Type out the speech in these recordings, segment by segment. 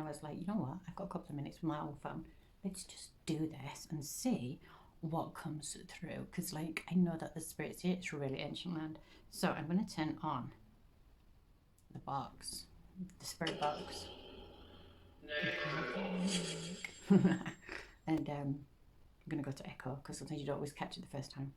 was like, you know what? I've got a couple of minutes with my old phone. Let's just do this and see what comes through. Because, like, I know that the spirit's here. It's really ancient land. So I'm going to turn on the box, the spirit box. And I'm going to go to echo because sometimes you don't always catch it the first time.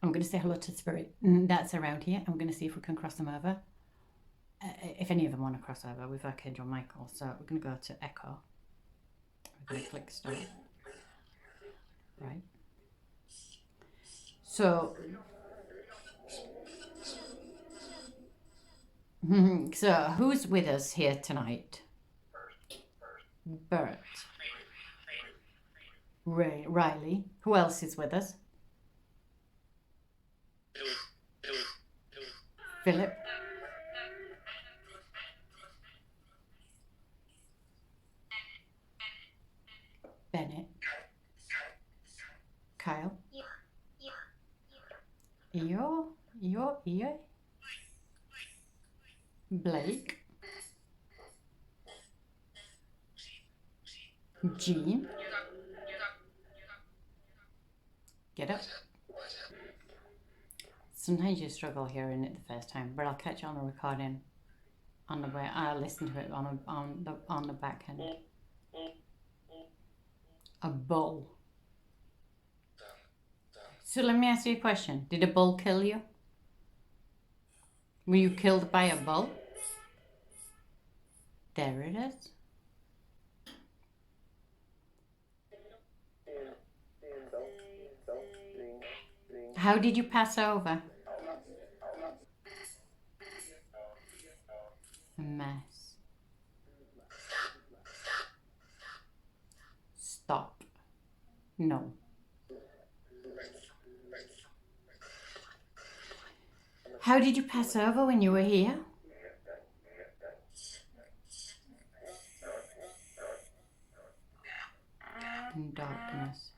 I'm going to say hello to the spirit that's around here. I'm going to see if we can cross them over. If any of them want to cross over with Archangel Michael. So we're going to go to echo. We're going to click start. Right. So, who's with us here tonight? Bert. Riley. Who else is with us? Philip. Bennett. Kyle. Io. Blake. Jean. Get up. Sometimes you struggle hearing it the first time, but I'll catch it on the recording on the way. I'll listen to it on the back end. A bull. So let me ask you a question. Did a bull kill you? Were you killed by a bull? There it is. How did you pass over? A mess. Stop. No. How did you pass over when you were here? In darkness.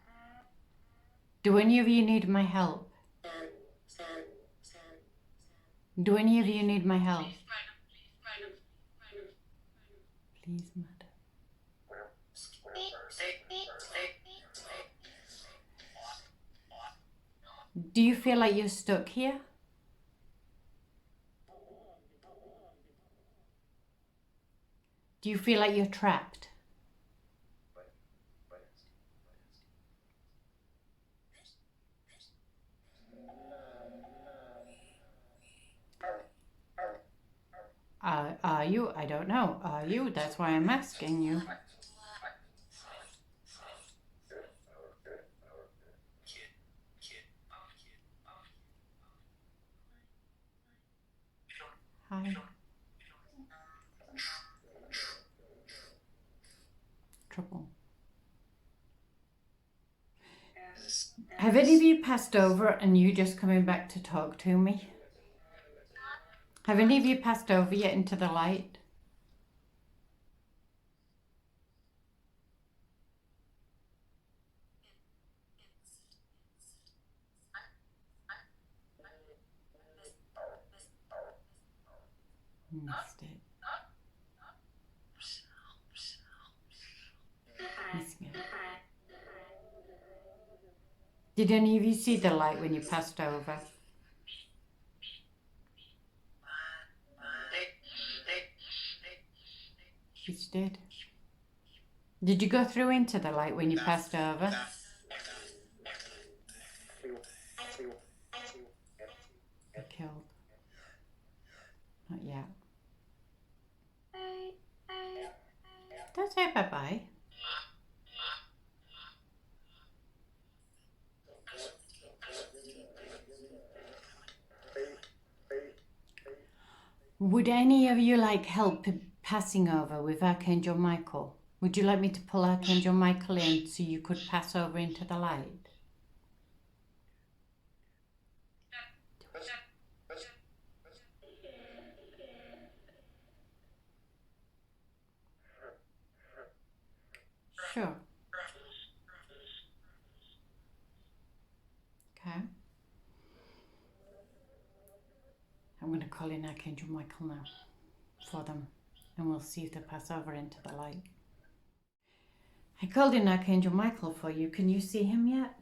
Do any of you need my help? Do any of you need my help? Please, madam. Do you feel like you're stuck here? Do you feel like you're trapped? Are you? I don't know. Are you? That's why I'm asking you. Hi. Trouble. Have any of you passed over and you just coming back to talk to me? Have any of you passed over yet into the light? Missed it. Missing it. Did any of you see the light when you passed over? You did. Did you go through into the light when you passed over? You killed. Not yet. Don't say bye-bye. Would any of you like help passing over with Archangel Michael? Would you like me to pull Archangel Michael in so you could pass over into the light? Sure. Okay. I'm going to call in Archangel Michael now for them, and we'll see if they pass over into the light. I called in Archangel Michael for you. Can you see him yet?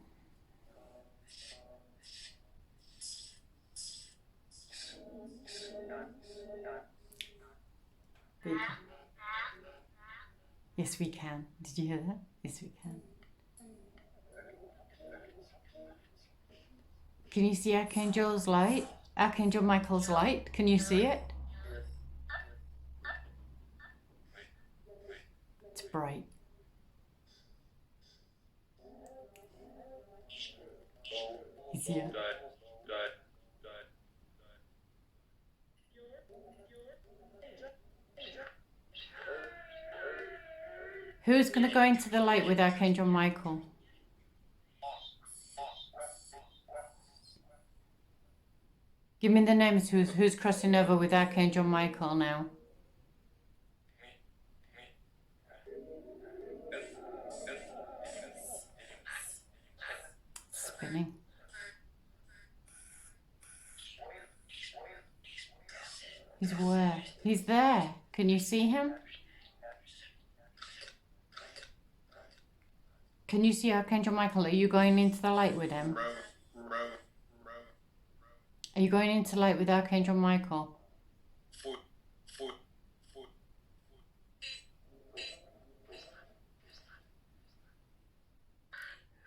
We can. Yes, we can. Did you hear that? Yes, we can. Can you see Archangel's light? Archangel Michael's light? Can you see it? It's bright. He's here. Who's going to go into the light with Archangel Michael? Give me the names. Who's crossing over with Archangel Michael now? Spinning. He's where? He's there. Can you see him? Can you see Archangel Michael? Are you going into the light with him? Are you going into light with Archangel Michael?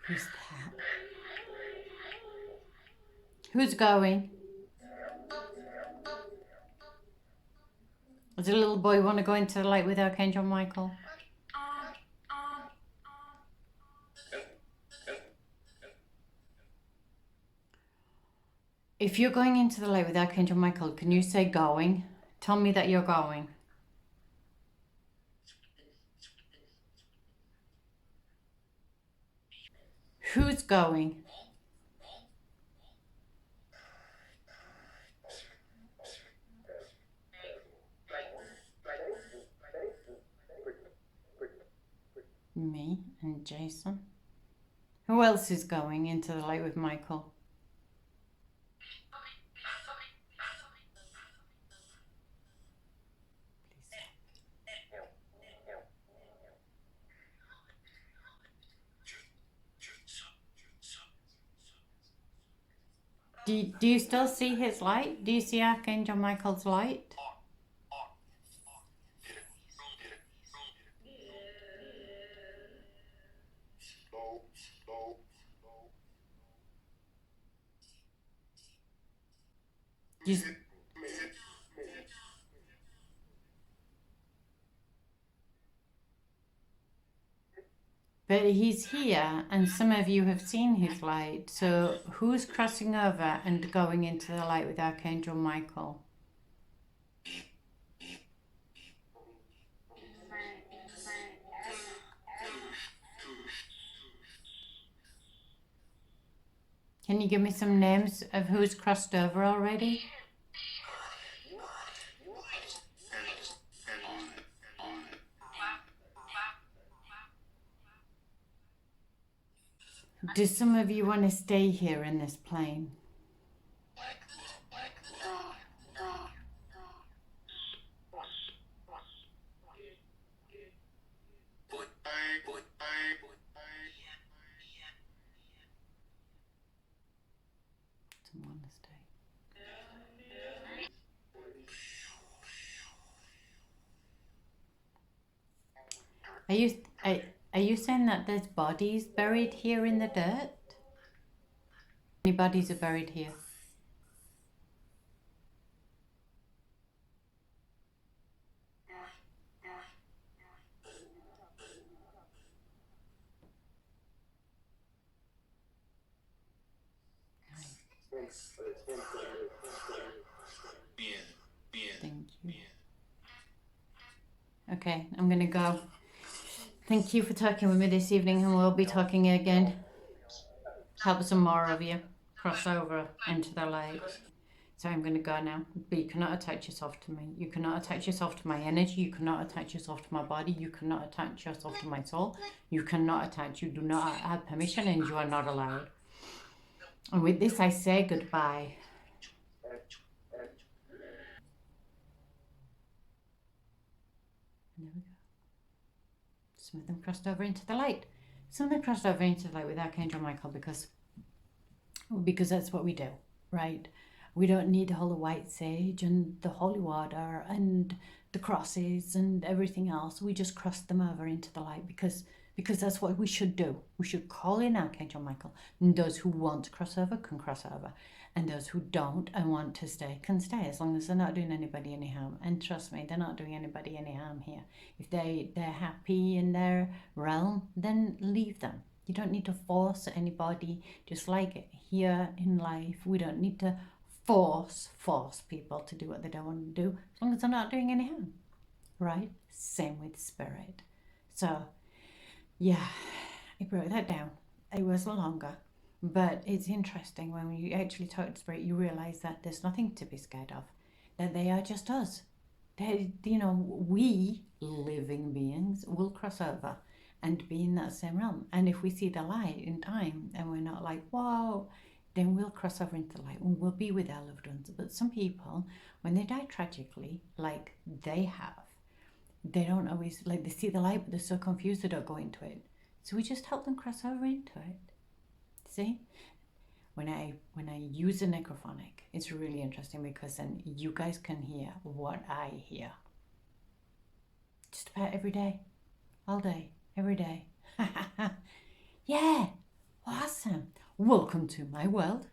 Who's that? Who's going? Does a little boy want to go into the light with Archangel Michael? If you're going into the light with Archangel Michael, can you say going? Tell me that you're going. Who's going? Me and Jason. Who else is going into the light with Michael? Do you still see his light? Do you see Archangel Michael's light? But he's here, and some of you have seen his light. So who's crossing over and going into the light with Archangel Michael? Can you give me some names of who's crossed over already? Do some of you want to stay here in this plane? Some want to stay. Are you saying that there's bodies buried here in the dirt? How many bodies are buried here? Thank you. Okay, I'm going to go. Thank you for talking with me this evening, and we'll be talking again. Help some more of you cross over into the light. So I'm going to go now. But you cannot attach yourself to me. You cannot attach yourself to my energy. You cannot attach yourself to my body. You cannot attach yourself to my soul. You cannot attach. You do not have permission, and you are not allowed. And with this, I say goodbye. There we go. some of them crossed over into the light. Some of them crossed over into the light with Archangel Michael because that's what we do, right? We don't need all the white sage and the holy water and the crosses and everything else. We just cross them over into the light because that's what we should do. We should call in Archangel Michael. And those who want to cross over can cross over. And those who don't and want to stay can stay, as long as they're not doing anybody any harm. And trust me, they're not doing anybody any harm here. If they're happy in their realm, then leave them. You don't need to force anybody, just like here in life. We don't need to force people to do what they don't want to do, as long as they're not doing any harm, right? Same with spirit. So yeah, I broke that down. It was longer, but it's interesting when you actually talk to spirit, you realize that there's nothing to be scared of, that they are just us. They, we living beings will cross over and be in that same realm. And if we see the light in time and we're not like, whoa, then we'll cross over into the light and we'll be with our loved ones. But some people, when they die tragically, like they have, they don't always, like, they see the light, but they're so confused they don't go into it. So we just help them cross over into it. See? When I use a necrophonic, it's really interesting because then you guys can hear what I hear. Just about every day. All day. Every day. Yeah. Awesome. Welcome to my world.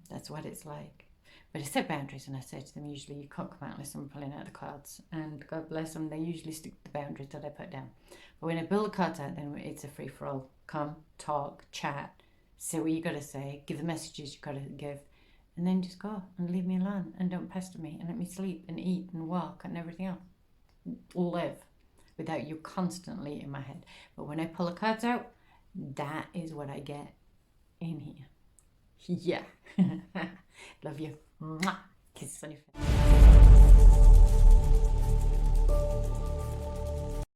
That's what it's like. But I set boundaries and I say to them, usually you can't come out unless I'm pulling out the cards. And God bless them, they usually stick to the boundaries that I put down. But when I build the cards out, then it's a free-for-all. Come, talk, chat, say what you got to say, give the messages you got to give, and then just go and leave me alone and don't pester me and let me sleep and eat and walk and everything else. Live without you constantly in my head. But when I pull the cards out, that is what I get in here. Yeah. Love you. Mwah. Kisses on your face.